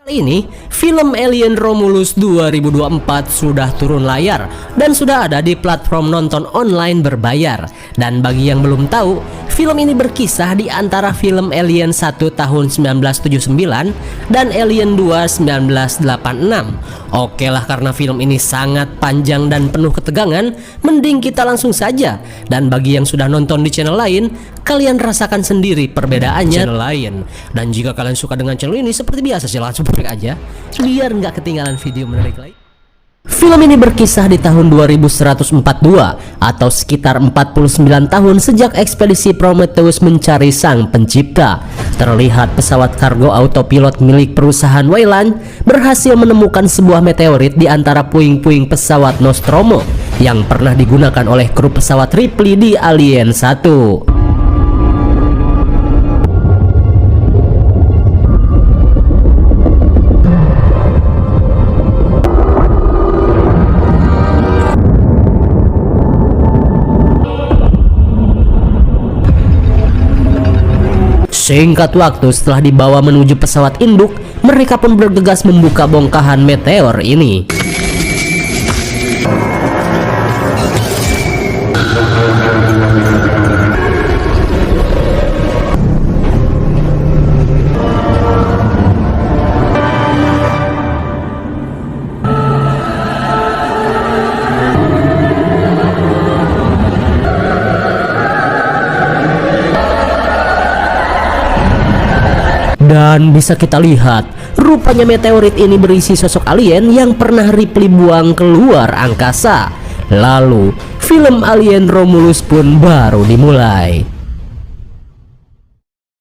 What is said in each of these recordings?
Ini film Alien Romulus 2024 sudah turun layar dan sudah ada di platform nonton online berbayar. Dan bagi yang belum tahu, film ini berkisah di antara film Alien 1 tahun 1979 dan Alien 2 1986. Oke lah, karena film ini sangat panjang dan penuh ketegangan, mending kita langsung saja. Dan bagi yang sudah nonton di channel lain, kalian rasakan sendiri perbedaannya channel lain. Dan jika kalian suka dengan channel ini, seperti biasa sih langsung aja biar nggak ketinggalan video menarik lain. Film ini berkisah di tahun 2142 atau sekitar 49 tahun sejak ekspedisi Prometheus mencari sang pencipta. Terlihat pesawat kargo autopilot milik perusahaan Weyland berhasil menemukan sebuah meteorit di antara puing-puing pesawat Nostromo yang pernah digunakan oleh kru pesawat Ripley di Alien 1. Singkat waktu setelah dibawa menuju pesawat induk, mereka pun bergegas membuka bongkahan meteor ini. Dan bisa kita lihat, rupanya meteorit ini berisi sosok alien yang pernah Ripley buang keluar angkasa. Lalu, film Alien Romulus pun baru dimulai.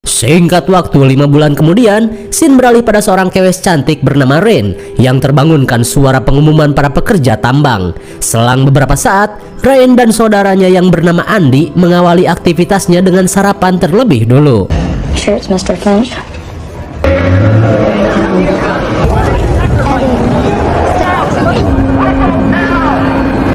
Singkat waktu 5 bulan kemudian, scene beralih pada seorang kewes cantik bernama Rain yang terbangunkan suara pengumuman para pekerja tambang. Selang beberapa saat, Rain dan saudaranya yang bernama Andy mengawali aktivitasnya dengan sarapan terlebih dulu. Sure, it's Mr. Finch.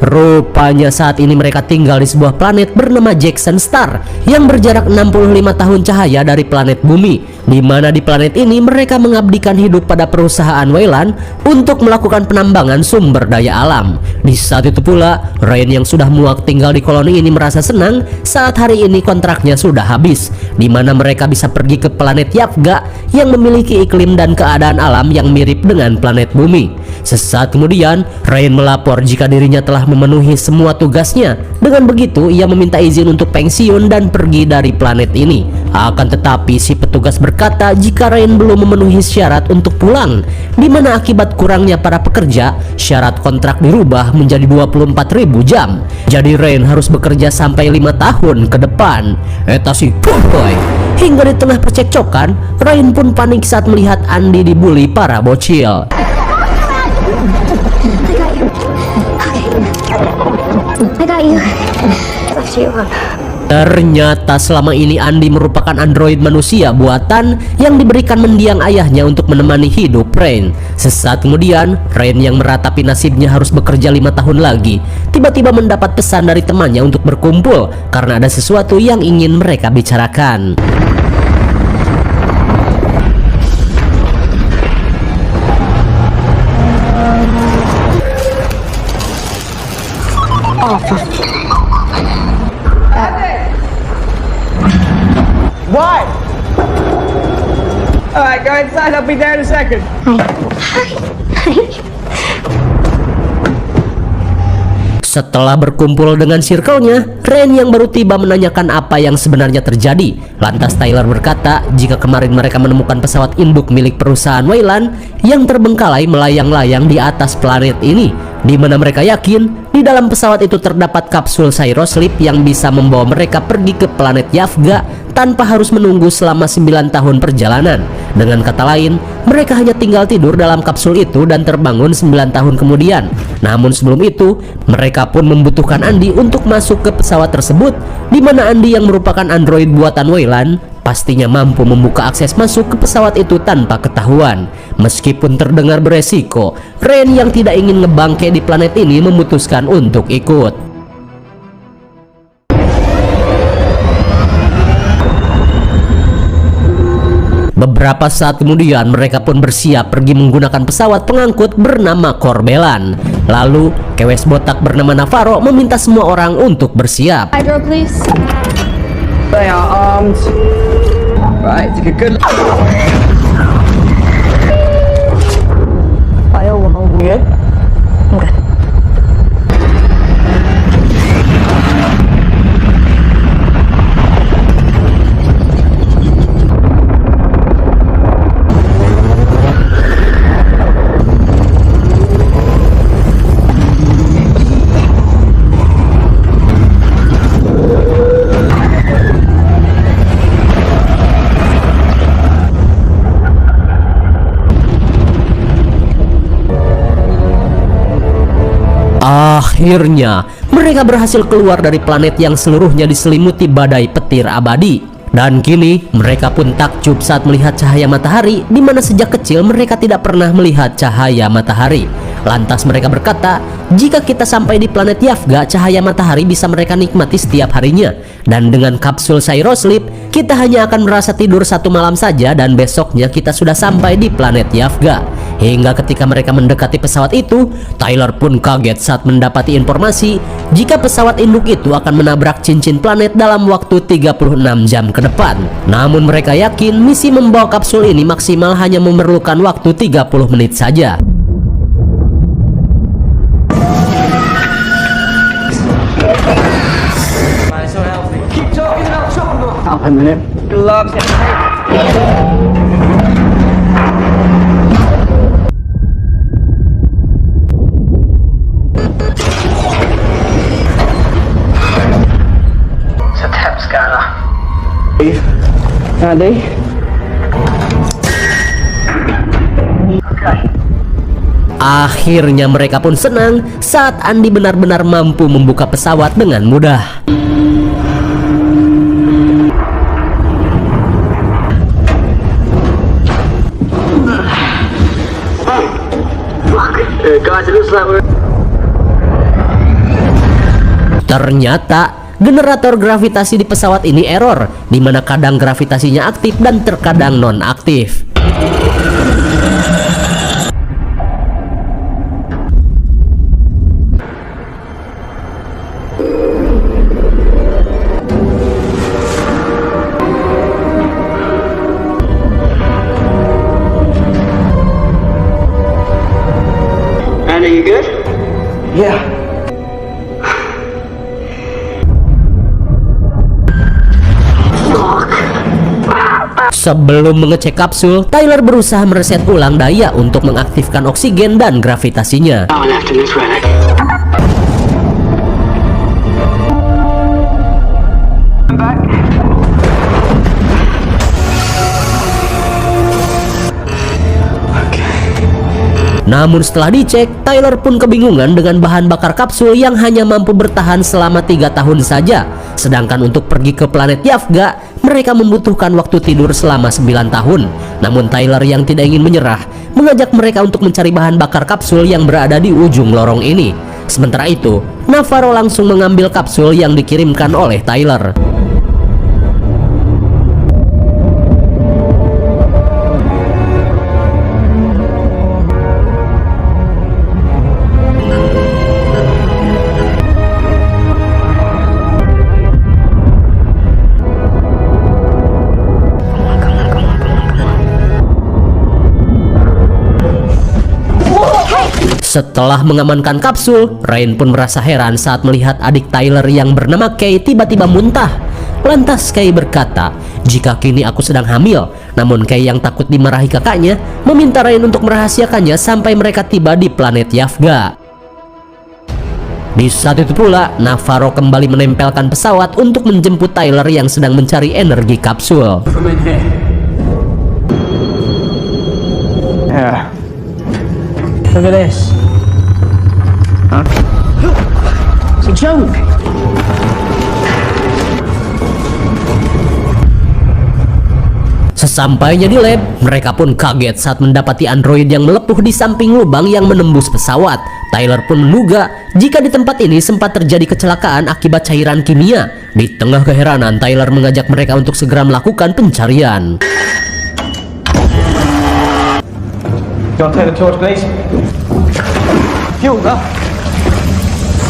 Rupanya saat ini mereka tinggal di sebuah planet bernama Jackson Star yang berjarak 65 tahun cahaya dari planet Bumi, di mana di planet ini mereka mengabdikan hidup pada perusahaan Weyland untuk melakukan penambangan sumber daya alam. Di saat itu pula, Rain yang sudah muak tinggal di koloni ini merasa senang saat hari ini kontraknya sudah habis, di mana mereka bisa pergi ke planet Yafga yang memiliki iklim dan keadaan alam yang mirip dengan planet Bumi. Sesaat kemudian, Rain melapor jika dirinya telah memenuhi semua tugasnya. Dengan begitu, ia meminta izin untuk pensiun dan pergi dari planet ini. Akan tetapi si petugas berkata jika Rain belum memenuhi syarat untuk pulang, di mana akibat kurangnya para pekerja, syarat kontrak dirubah menjadi 24.000 jam. Jadi Rain harus bekerja sampai 5 tahun ke depan. Eta si boy. Hingga di tengah percekcokan, Rain pun panik saat melihat Andy dibully para bocil. I got you. Left you up. Ternyata selama ini Andy merupakan android manusia buatan yang diberikan mendiang ayahnya untuk menemani hidup Rain. Sesaat kemudian, Rain yang meratapi nasibnya harus bekerja 5 tahun lagi, tiba-tiba mendapat pesan dari temannya untuk berkumpul karena ada sesuatu yang ingin mereka bicarakan. Why? All right, go inside. I'll be there in a second. Setelah berkumpul dengan circle-nya, Rain yang baru tiba menanyakan apa yang sebenarnya terjadi. Lantas Tyler berkata jika kemarin mereka menemukan pesawat induk milik perusahaan Weyland yang terbengkalai melayang-layang di atas planet ini, di mana mereka yakin di dalam pesawat itu terdapat kapsul Cyroslip yang bisa membawa mereka pergi ke planet Yafga tanpa harus menunggu selama 9 tahun perjalanan. Dengan kata lain, mereka hanya tinggal tidur dalam kapsul itu dan terbangun 9 tahun kemudian. Namun sebelum itu, mereka pun membutuhkan Andy untuk masuk ke pesawat tersebut, di mana Andy yang merupakan android buatan Weyland pastinya mampu membuka akses masuk ke pesawat itu tanpa ketahuan. Meskipun terdengar beresiko, Rain yang tidak ingin ngebangke di planet ini memutuskan untuk ikut. Beberapa saat kemudian mereka pun bersiap pergi menggunakan pesawat pengangkut bernama Corbelan. Lalu kewes botak bernama Navarro meminta semua orang untuk bersiap. Hydro, please. They are armed. Right, take a good look. Good? Okay. Akhirnya mereka berhasil keluar dari planet yang seluruhnya diselimuti badai petir abadi. Dan kini mereka pun takjub saat melihat cahaya matahari, di mana sejak kecil mereka tidak pernah melihat cahaya matahari. Lantas mereka berkata, jika kita sampai di planet Yafga, cahaya matahari bisa mereka nikmati setiap harinya. Dan dengan kapsul Cyrosleep, kita hanya akan merasa tidur satu malam saja dan besoknya kita sudah sampai di planet Yafga. Hingga ketika mereka mendekati pesawat itu, Tyler pun kaget saat mendapati informasi jika pesawat induk itu akan menabrak cincin planet dalam waktu 36 jam ke depan. Namun mereka yakin misi membawa kapsul ini maksimal hanya memerlukan waktu 30 menit saja. So healthy. Keep talking and I'll chop them off. Up a minute. Gloves. It's a temp scanner. Andy. Akhirnya mereka pun senang saat Andy benar-benar mampu membuka pesawat dengan mudah. Ternyata generator gravitasi di pesawat ini error, di mana kadang gravitasinya aktif dan terkadang non-aktif. Andy, you good? Yeah. Sebelum mengecek kapsul, Tyler berusaha mereset ulang daya untuk mengaktifkan oksigen dan gravitasinya. Oh, left in this relic. I'm back. Namun setelah dicek, Tyler pun kebingungan dengan bahan bakar kapsul yang hanya mampu bertahan selama 3 tahun saja. Sedangkan untuk pergi ke planet Yafga, mereka membutuhkan waktu tidur selama 9 tahun. Namun Tyler yang tidak ingin menyerah, mengajak mereka untuk mencari bahan bakar kapsul yang berada di ujung lorong ini. Sementara itu, Navarro langsung mengambil kapsul yang dikirimkan oleh Tyler. Setelah mengamankan kapsul, Rain pun merasa heran saat melihat adik Tyler yang bernama Kay tiba-tiba muntah. Lantas Kay berkata, jika kini aku sedang hamil. Namun Kay yang takut dimarahi kakaknya, meminta Rain untuk merahasiakannya sampai mereka tiba di planet Yafga. Di saat itu pula, Navarro kembali menempelkan pesawat untuk menjemput Tyler yang sedang mencari energi kapsul. From in here. Yeah. Look at this. Huh? It's a joke. Sesampainya di lab, mereka pun kaget saat mendapati android yang melepuh di samping lubang yang menembus pesawat. Tyler pun menduga jika di tempat ini sempat terjadi kecelakaan akibat cairan kimia. Di tengah keheranan, Tyler mengajak mereka untuk segera melakukan pencarian. You want to take the torch, please? Fuel up.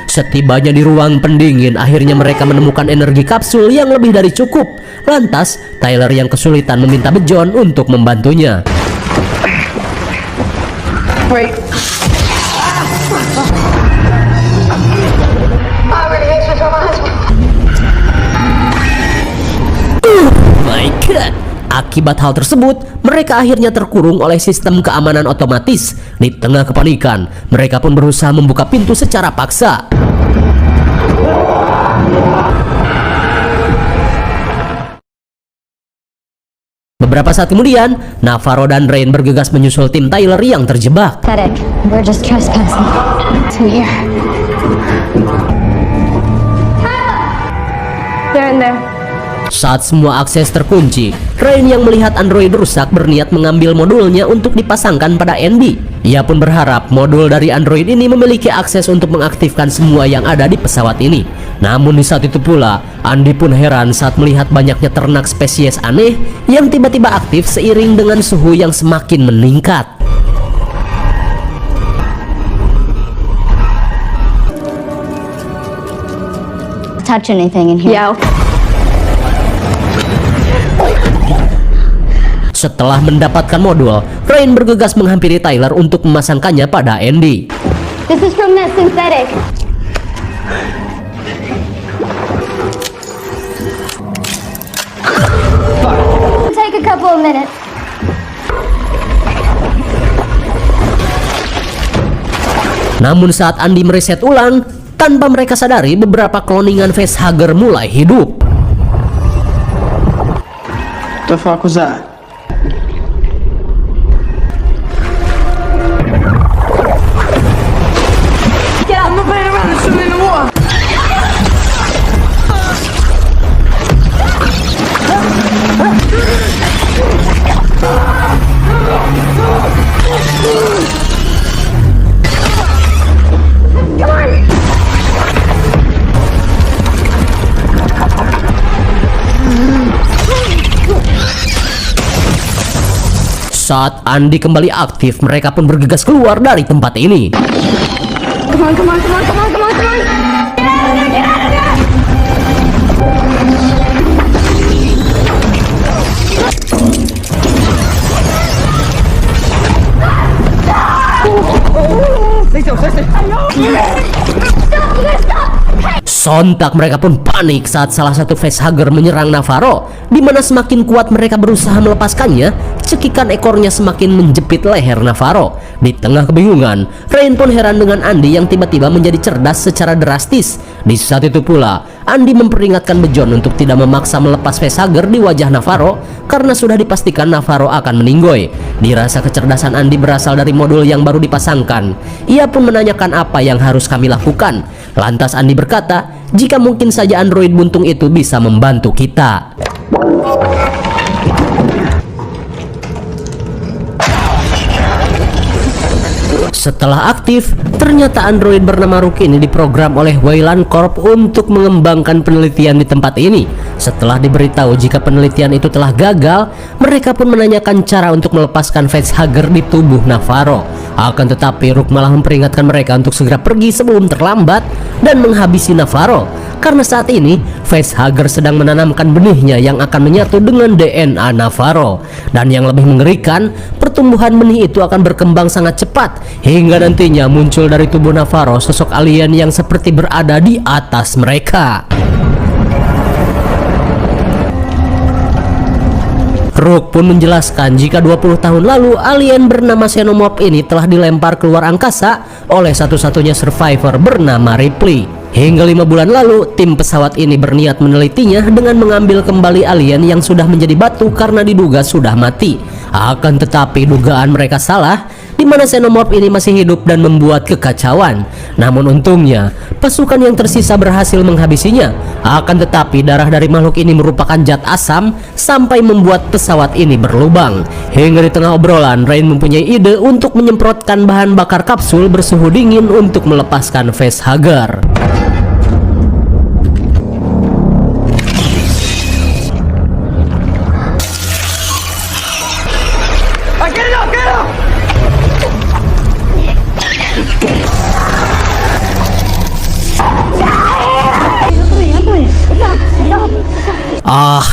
Setibanya di ruang pendingin, akhirnya mereka menemukan energi kapsul yang lebih dari cukup. Lantas, Tyler yang kesulitan meminta Bejon untuk membantunya. Wait. My God. Akibat hal tersebut, mereka akhirnya terkurung oleh sistem keamanan otomatis. Di tengah kepanikan, mereka pun berusaha membuka pintu secara paksa. Beberapa saat kemudian, Navarro dan Rain bergegas menyusul tim Tyler yang terjebak. Pathetic. We're just trespassing. So here. They're in there. Saat semua akses terkunci, Rain yang melihat android rusak berniat mengambil modulnya untuk dipasangkan pada Andy. Ia pun berharap modul dari android ini memiliki akses untuk mengaktifkan semua yang ada di pesawat ini. Namun di saat itu pula, Andy pun heran saat melihat banyaknya ternak spesies aneh yang tiba-tiba aktif seiring dengan suhu yang semakin meningkat. Touch anything in here? Yeah. Setelah mendapatkan modul, Rain bergegas menghampiri Tyler untuk memasangkannya pada Andy. This is from that synthetic. Take a couple of minutes. Namun saat Andy mereset ulang, tanpa mereka sadari beberapa cloningan facehugger mulai hidup. The fuck was that? Yeah, I'm not playing around. There's something in the water. Saat Andy kembali aktif, mereka pun bergegas keluar dari tempat ini. Come on, come on, come on, come on, come on, come on. Get out of there, get out of there. Stay still, stay still. Stop, you gotta stop. Sontak mereka pun panik saat salah satu facehugger menyerang Navarro, di mana semakin kuat mereka berusaha melepaskannya, cekikan ekornya semakin menjepit leher Navarro. Di tengah kebingungan, Rain pun heran dengan Andy yang tiba-tiba menjadi cerdas secara drastis. Di saat itu pula, Andy memperingatkan Bejon untuk tidak memaksa melepas facehugger di wajah Navarro karena sudah dipastikan Navarro akan meninggoy. Dirasa kecerdasan Andy berasal dari modul yang baru dipasangkan. Ia pun menanyakan apa yang harus kami lakukan. Lantas Andy berkata, jika mungkin saja android buntung itu bisa membantu kita. Setelah aktif, ternyata android bernama Rookie ini diprogram oleh Wayland Corp untuk mengembangkan penelitian di tempat ini. Setelah diberitahu jika penelitian itu telah gagal, mereka pun menanyakan cara untuk melepaskan facehugger di tubuh Navarro. Akan tetapi Rook malah memperingatkan mereka untuk segera pergi sebelum terlambat dan menghabisi Navarro. Karena saat ini, facehugger sedang menanamkan benihnya yang akan menyatu dengan DNA Navarro. Dan yang lebih mengerikan, pertumbuhan benih itu akan berkembang sangat cepat hingga nantinya muncul dari tubuh Navarro sosok alien yang seperti berada di atas mereka. Rook pun menjelaskan jika 20 tahun lalu alien bernama Xenomorph ini telah dilempar keluar angkasa oleh satu-satunya survivor bernama Ripley. Hingga 5 bulan lalu, tim pesawat ini berniat menelitinya dengan mengambil kembali alien yang sudah menjadi batu karena diduga sudah mati. Akan tetapi dugaan mereka salah, di mana Xenomorph ini masih hidup dan membuat kekacauan. Namun untungnya, pasukan yang tersisa berhasil menghabisinya. Akan tetapi darah dari makhluk ini merupakan zat asam sampai membuat pesawat ini berlubang. Hingga di tengah obrolan, Rain mempunyai ide untuk menyemprotkan bahan bakar kapsul bersuhu dingin untuk melepaskan facehugger.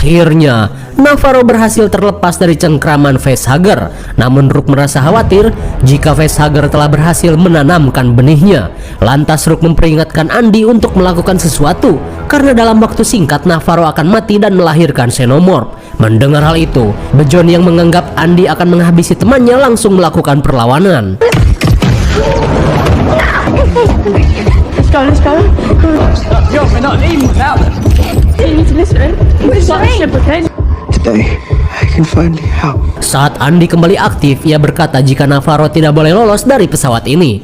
Akhirnya, Navarro berhasil terlepas dari cengkraman facehugger. Namun Rook merasa khawatir jika facehugger telah berhasil menanamkan benihnya. Lantas Rook memperingatkan Andy untuk melakukan sesuatu karena dalam waktu singkat Navarro akan mati dan melahirkan Xenomorph. Mendengar hal itu, Bjorn yang menganggap Andy akan menghabisi temannya langsung melakukan perlawanan. Let's go. Yo, we're not leaving without them. You need to listen. It's like a ship, okay? Today, I can finally help. Saat Andy kembali aktif, ia berkata jika Navarro tidak boleh lolos dari pesawat ini.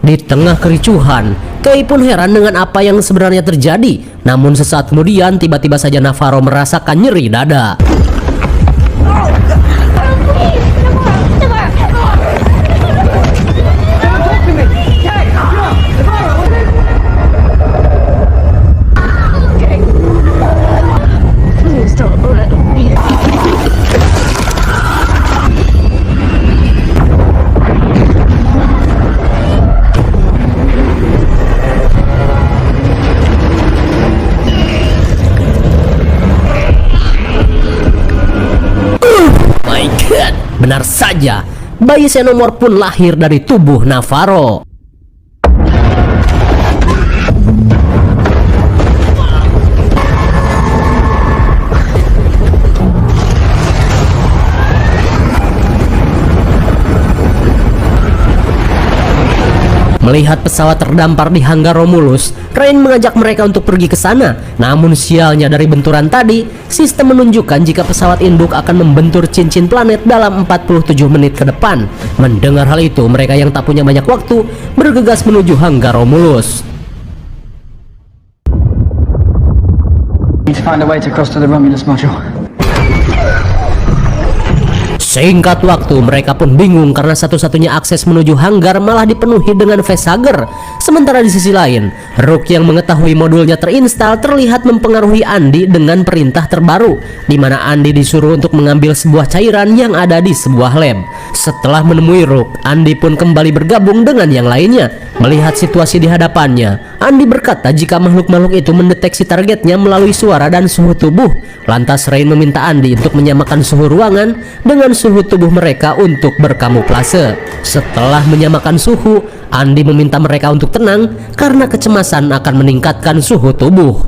Di tengah kericuhan, Kay pun heran dengan apa yang sebenarnya terjadi. Namun sesaat kemudian tiba-tiba saja Navarro merasakan nyeri dada. Benar saja, bayi Xenomorph pun lahir dari tubuh Navarro. Melihat pesawat terdampar di hanggar Romulus, Rain mengajak mereka untuk pergi ke sana. Namun sialnya dari benturan tadi, sistem menunjukkan jika pesawat induk akan membentur cincin planet dalam 47 menit ke depan. Mendengar hal itu, mereka yang tak punya banyak waktu bergegas menuju hanggar Romulus. Need to find a way to cross to the Romulus module. Singkat waktu, mereka pun bingung karena satu-satunya akses menuju hanggar malah dipenuhi dengan facehugger. Sementara di sisi lain, Rook yang mengetahui modulnya terinstal terlihat mempengaruhi Andy dengan perintah terbaru, di mana Andy disuruh untuk mengambil sebuah cairan yang ada di sebuah lab. Setelah menemui Rook, Andy pun kembali bergabung dengan yang lainnya. Melihat situasi di hadapannya, Andy berkata jika makhluk-makhluk itu mendeteksi targetnya melalui suara dan suhu tubuh. Lantas Rain meminta Andy untuk menyamakan suhu ruangan dengan suhu tubuh mereka untuk berkamuflase. Setelah menyamakan suhu, Andy meminta mereka untuk tenang karena kecemasan akan meningkatkan suhu tubuh.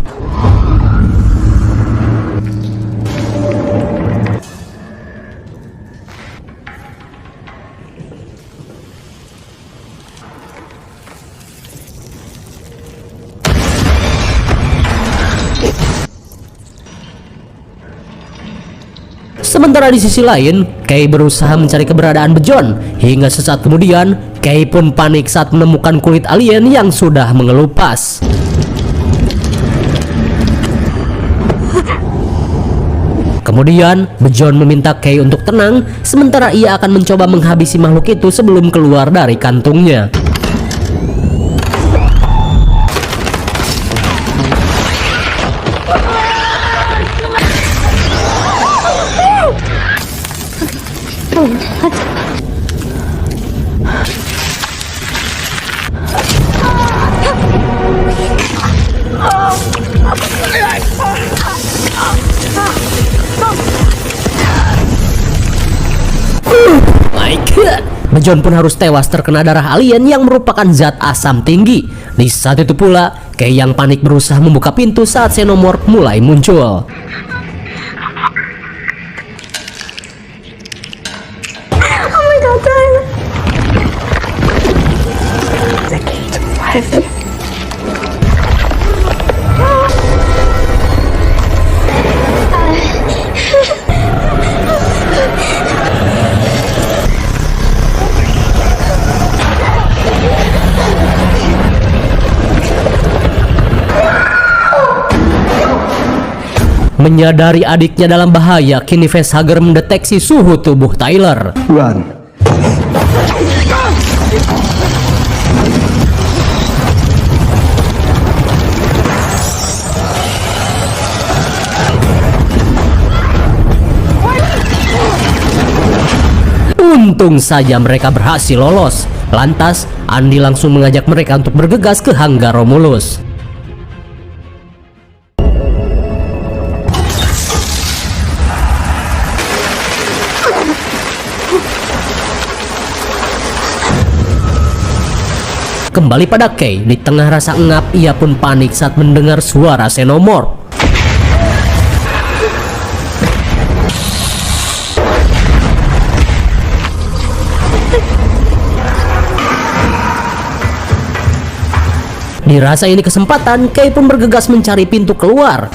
Sementara di sisi lain, Kay berusaha mencari keberadaan Bjorn. Hingga sesaat kemudian, Kay pun panik saat menemukan kulit alien yang sudah mengelupas. Kemudian, Bjorn meminta Kay untuk tenang, sementara ia akan mencoba menghabisi makhluk itu sebelum keluar dari kantungnya. My God, Bjorn pun harus tewas terkena darah alien yang merupakan zat asam tinggi. Di saat itu pula, Kay yang panik berusaha membuka pintu saat Xenomorph mulai muncul. Menyadari adiknya dalam bahaya, kini facehugger mendeteksi suhu tubuh Tyler. Run. Untung saja mereka berhasil lolos. Lantas, Andy langsung mengajak mereka untuk bergegas ke hanggar Romulus. Kembali pada Kay, di tengah rasa engap, ia pun panik saat mendengar suara Xenomorph. Dirasa ini kesempatan, Kay pun bergegas mencari pintu keluar.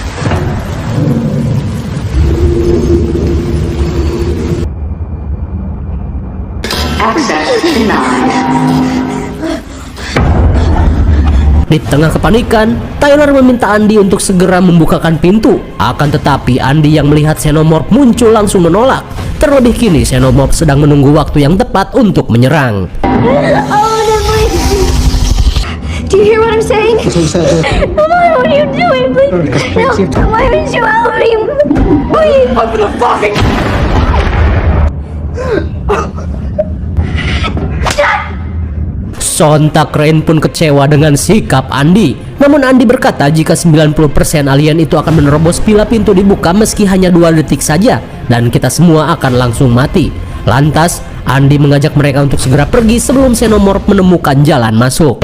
Di tengah kepanikan, Tyler meminta Andy untuk segera membukakan pintu. Akan tetapi Andy yang melihat Xenomorph muncul langsung menolak. Terlebih kini Xenomorph sedang menunggu waktu yang tepat untuk menyerang. Do you hear what I'm saying? Come on, what are you doing? Please. No, why would you help me? Please. Open the fucking... Sontak Rain pun kecewa dengan sikap Andy. Namun Andy berkata jika 90% alien itu akan menerobos bila pintu dibuka meski hanya 2 detik saja, dan kita semua akan langsung mati. Lantas Andy mengajak mereka untuk segera pergi sebelum Xenomorph menemukan jalan masuk.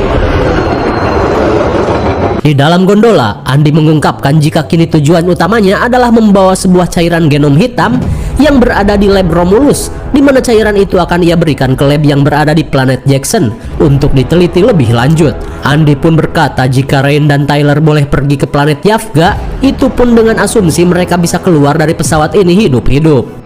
Di dalam gondola, Andy mengungkapkan jika kini tujuan utamanya adalah membawa sebuah cairan genom hitam yang berada di lab Romulus, di mana cairan itu akan ia berikan ke lab yang berada di planet Jackson untuk diteliti lebih lanjut. Andy pun berkata jika Rain dan Tyler boleh pergi ke planet Yafga, itu pun dengan asumsi mereka bisa keluar dari pesawat ini hidup-hidup.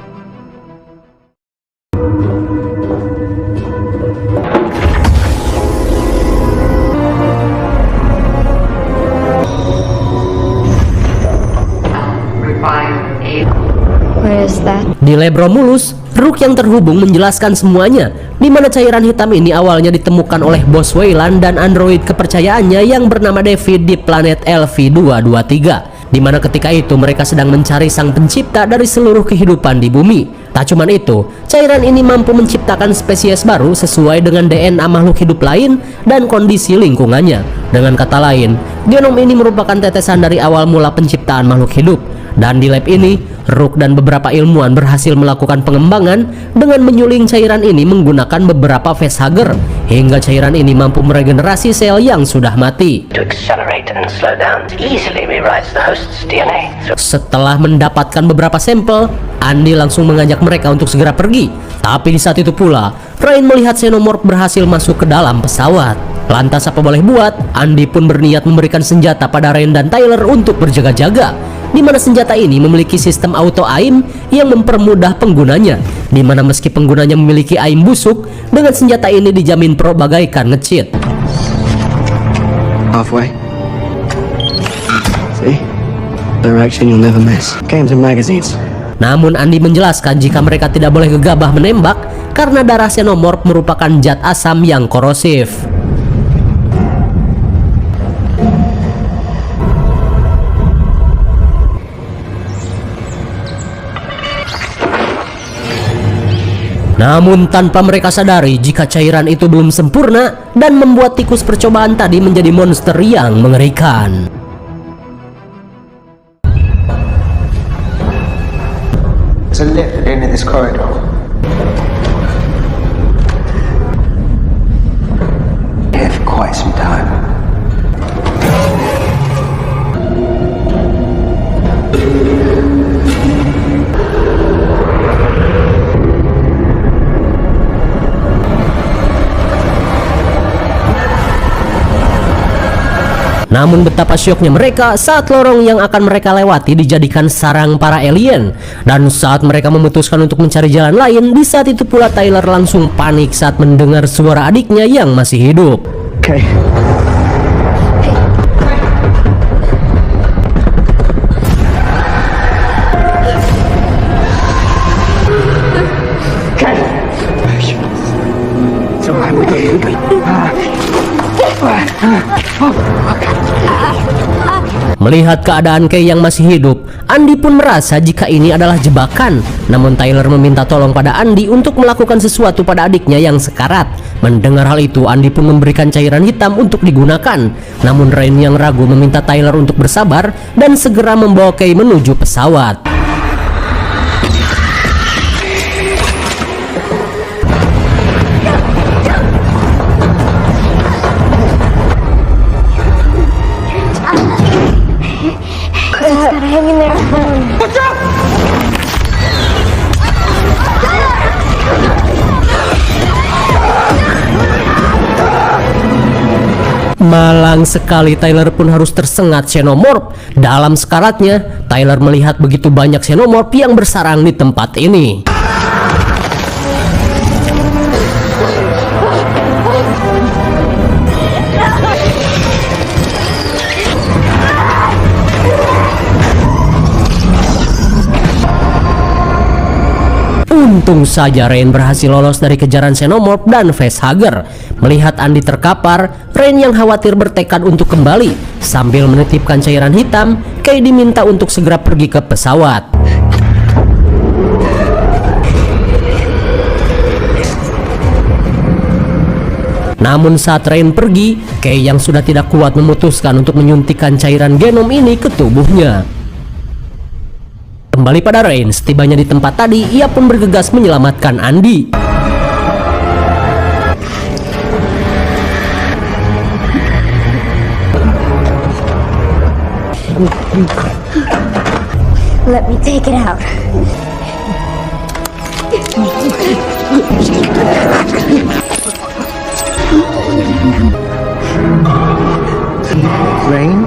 Where is that? Di lab Romulus, Rook yang terhubung menjelaskan semuanya, di mana cairan hitam ini awalnya ditemukan oleh bos Weyland dan android kepercayaannya yang bernama David di planet LV-223, di mana ketika itu mereka sedang mencari sang pencipta dari seluruh kehidupan di bumi. Tak cuman itu, cairan ini mampu menciptakan spesies baru sesuai dengan DNA makhluk hidup lain dan kondisi lingkungannya. Dengan kata lain, genom ini merupakan tetesan dari awal mula penciptaan makhluk hidup. Dan di lab ini, Rook dan beberapa ilmuwan berhasil melakukan pengembangan dengan menyuling cairan ini menggunakan beberapa facehugger, hingga cairan ini mampu meregenerasi sel yang sudah mati. Setelah mendapatkan beberapa sampel, Andy langsung mengajak mereka untuk segera pergi. Tapi di saat itu pula, Rain melihat Xenomorph berhasil masuk ke dalam pesawat. Lantas apa boleh buat, Andy pun berniat memberikan senjata pada Rain dan Tyler untuk berjaga-jaga, di mana senjata ini memiliki sistem auto aim yang mempermudah penggunanya, di mana meski penggunanya memiliki aim busuk, dengan senjata ini dijamin pro bagaikan nge-cheat. Halfway. See? Direction you'll never miss. Games and magazines. Namun Andy menjelaskan jika mereka tidak boleh gegabah menembak karena darah Xenomorph merupakan zat asam yang korosif. Namun tanpa mereka sadari jika cairan itu belum sempurna dan membuat tikus percobaan tadi menjadi monster yang mengerikan. There's a lift at the end of this corridor. Here for quite some time. Namun betapa syoknya mereka saat lorong yang akan mereka lewati dijadikan sarang para alien. Dan saat mereka memutuskan untuk mencari jalan lain, di saat itu pula Tyler langsung panik saat mendengar suara adiknya yang masih hidup. Okay. Melihat keadaan Kay yang masih hidup, Andy pun merasa jika ini adalah jebakan. Namun Tyler meminta tolong pada Andy untuk melakukan sesuatu pada adiknya yang sekarat. Mendengar hal itu, Andy pun memberikan cairan hitam untuk digunakan. Namun Rain yang ragu meminta Tyler untuk bersabar dan segera membawa Kay menuju pesawat. Gotta hang in there. Watch out! Malang sekali, Tyler pun harus tersengat xenomorph. Dalam sekaratnya, Tyler melihat begitu banyak xenomorph yang bersarang di tempat ini. Untung saja Rain berhasil lolos dari kejaran xenomorph dan facehugger. Melihat Andy terkapar, Rain yang khawatir bertekad untuk kembali. Sambil menitipkan cairan hitam, Kay diminta untuk segera pergi ke pesawat. Namun saat Rain pergi, Kay yang sudah tidak kuat memutuskan untuk menyuntikkan cairan genom ini ke tubuhnya. Kembali pada Rain, setibanya di tempat tadi, ia pun bergegas menyelamatkan Andy. Let me take it out. Rain?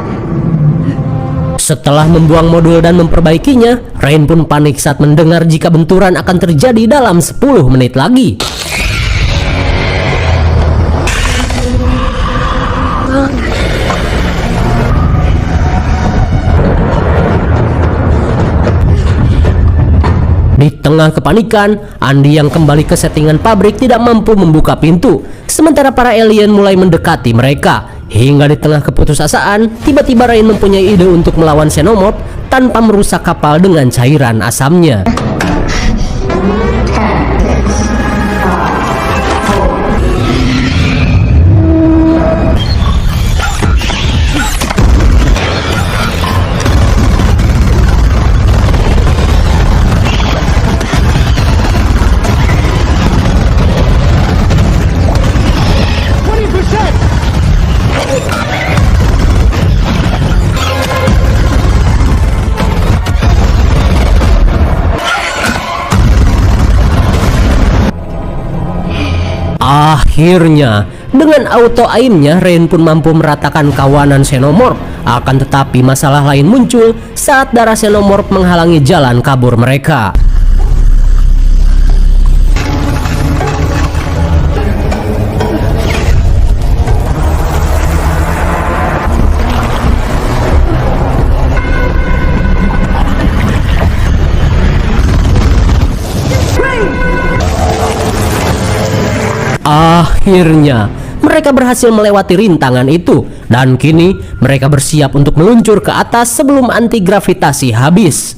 Setelah membuang modul dan memperbaikinya, Rain pun panik saat mendengar jika benturan akan terjadi dalam 10 menit lagi. Di tengah kepanikan, Andy yang kembali ke settingan pabrik tidak mampu membuka pintu, sementara para alien mulai mendekati mereka. Hingga di tengah keputusasaan, tiba-tiba Rain mempunyai ide untuk melawan xenomorph tanpa merusak kapal dengan cairan asamnya. Akhirnya, dengan auto aimnya, Rain pun mampu meratakan kawanan xenomorph. Akan tetapi masalah lain muncul saat darah xenomorph menghalangi jalan kabur mereka. Akhirnya, mereka berhasil melewati rintangan itu, dan kini mereka bersiap untuk meluncur ke atas sebelum anti-gravitasi habis.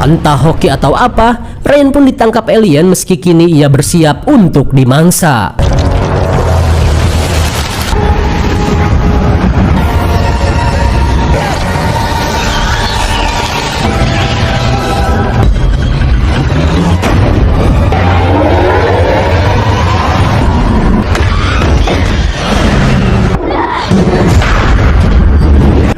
Entah hoki atau apa, Rain pun ditangkap alien meski kini ia bersiap untuk dimangsa.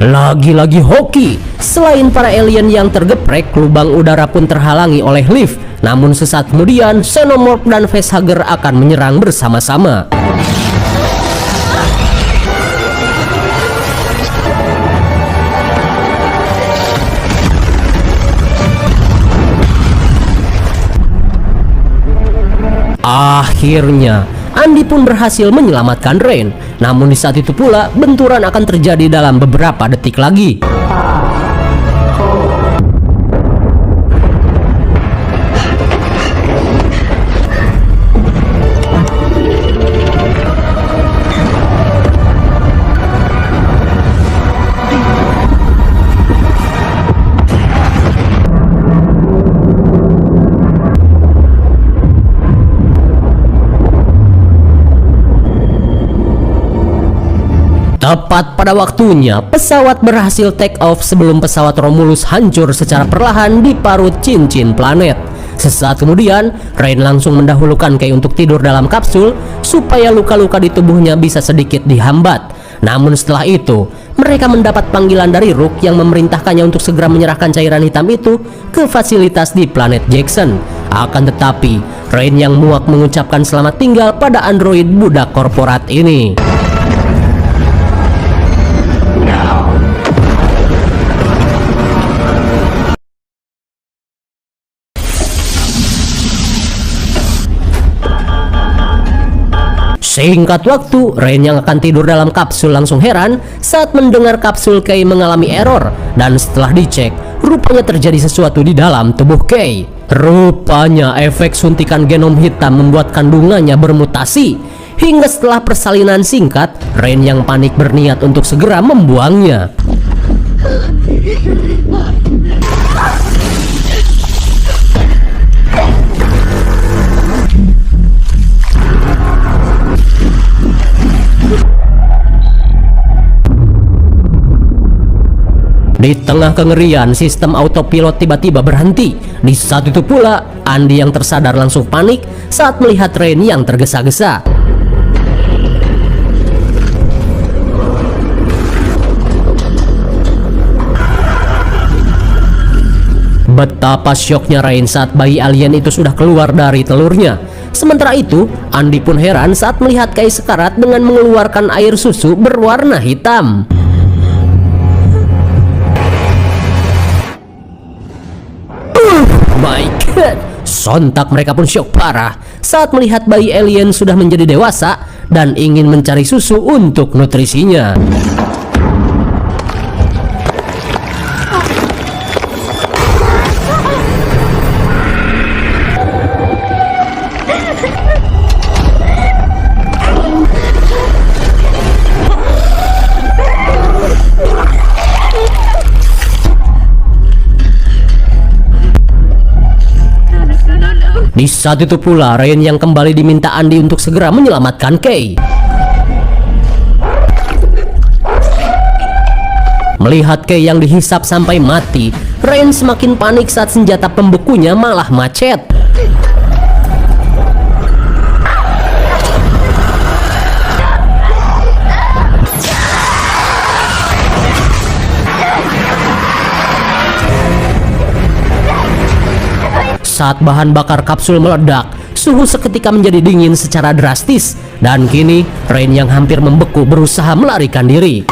Lagi-lagi hoki, selain para alien yang tergeprek, lubang udara pun terhalangi oleh lift. Namun sesaat kemudian, xenomorph dan facehugger akan menyerang bersama-sama. Akhirnya Andy pun berhasil menyelamatkan Rain. Namun di saat itu pula benturan akan terjadi dalam beberapa detik lagi. Tepat pada waktunya, pesawat berhasil take off sebelum pesawat Romulus hancur secara perlahan di parut cincin planet. Sesaat kemudian, Rain langsung mendahulukan Kay untuk tidur dalam kapsul supaya luka-luka di tubuhnya bisa sedikit dihambat. Namun setelah itu, mereka mendapat panggilan dari Rook yang memerintahkannya untuk segera menyerahkan cairan hitam itu ke fasilitas di planet Jackson. Akan tetapi, Rain yang muak mengucapkan selamat tinggal pada android budak korporat ini. Singkat waktu, Rain yang akan tidur dalam kapsul langsung heran saat mendengar kapsul Kay mengalami error. Dan setelah dicek, rupanya terjadi sesuatu di dalam tubuh Kay. Rupanya efek suntikan genom hitam membuat kandungannya bermutasi. Hingga setelah persalinan singkat, Rain yang panik berniat untuk segera membuangnya. Di tengah kengerian, sistem autopilot tiba-tiba berhenti. Di saat itu pula, Andy yang tersadar langsung panik saat melihat Rain yang tergesa-gesa. Betapa syoknya Rain saat bayi alien itu sudah keluar dari telurnya. Sementara itu, Andy pun heran saat melihat Kay sekarat dengan mengeluarkan air susu berwarna hitam. My God, sontak mereka pun syok parah saat melihat bayi alien sudah menjadi dewasa dan ingin mencari susu untuk nutrisinya. Di saat itu pula, Rain yang kembali diminta Andy untuk segera menyelamatkan Kay. Melihat Kay yang dihisap sampai mati, Rain semakin panik saat senjata pembekunya malah macet. Saat bahan bakar kapsul meledak, suhu seketika menjadi dingin secara drastis. Dan kini, Rain yang hampir membeku berusaha melarikan diri.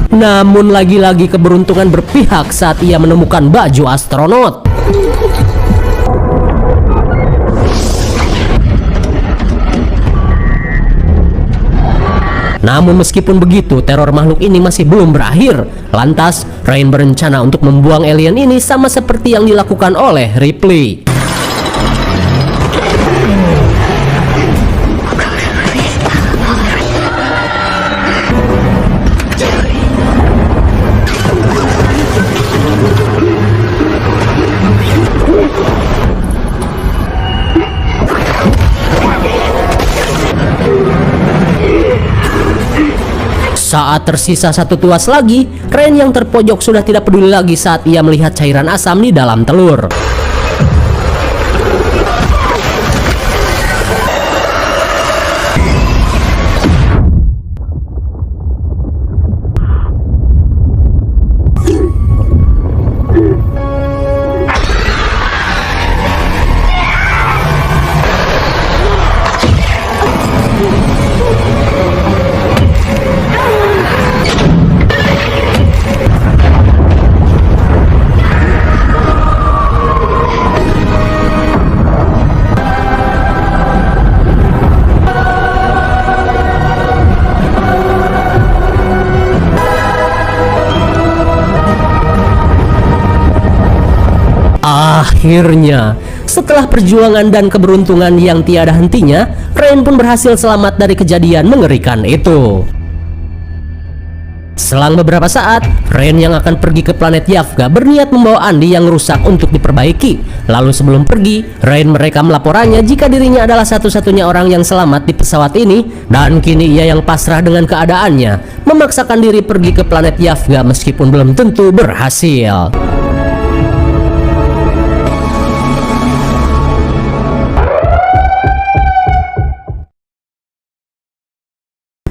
Namun lagi-lagi keberuntungan berpihak saat ia menemukan baju astronot. Namun meskipun begitu, teror makhluk ini masih belum berakhir. Lantas, Rain berencana untuk membuang alien ini sama seperti yang dilakukan oleh Ripley. Saat tersisa satu tuas lagi, Rain yang terpojok sudah tidak peduli lagi saat ia melihat cairan asam di dalam telur. Akhirnya, setelah perjuangan dan keberuntungan yang tiada hentinya, Ryan pun berhasil selamat dari kejadian mengerikan itu. Selang beberapa saat, Ryan yang akan pergi ke planet Yavga berniat membawa Andy yang rusak untuk diperbaiki. Lalu sebelum pergi, Ryan merekam laporannya jika dirinya adalah satu-satunya orang yang selamat di pesawat ini, dan kini ia yang pasrah dengan keadaannya, memaksakan diri pergi ke planet Yavga meskipun belum tentu berhasil.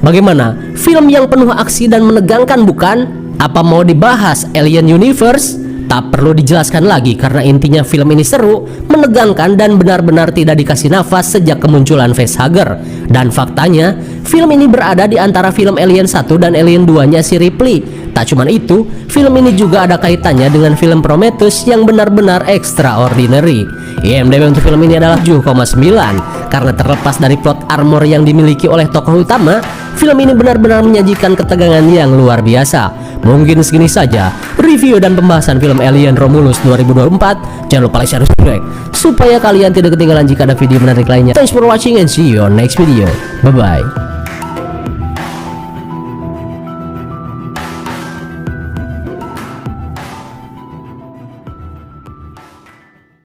Bagaimana? Film yang penuh aksi dan menegangkan bukan? Apa mau dibahas Alien Universe? Tak perlu dijelaskan lagi karena intinya film ini seru, menegangkan dan benar-benar tidak dikasih nafas sejak kemunculan facehugger. Dan faktanya, film ini berada di antara film Alien 1 dan Alien 2-nya si Ripley. Tak cuman itu, film ini juga ada kaitannya dengan film Prometheus yang benar-benar extraordinary. IMDb untuk film ini adalah 7,9. Karena terlepas dari plot armor yang dimiliki oleh tokoh utama, film ini benar-benar menyajikan ketegangan yang luar biasa. Mungkin segini saja review dan pembahasan film Alien Romulus 2024. Jangan lupa like, share, dan subscribe supaya kalian tidak ketinggalan jika ada video menarik lainnya. Thanks for watching and see you on next video. Bye bye.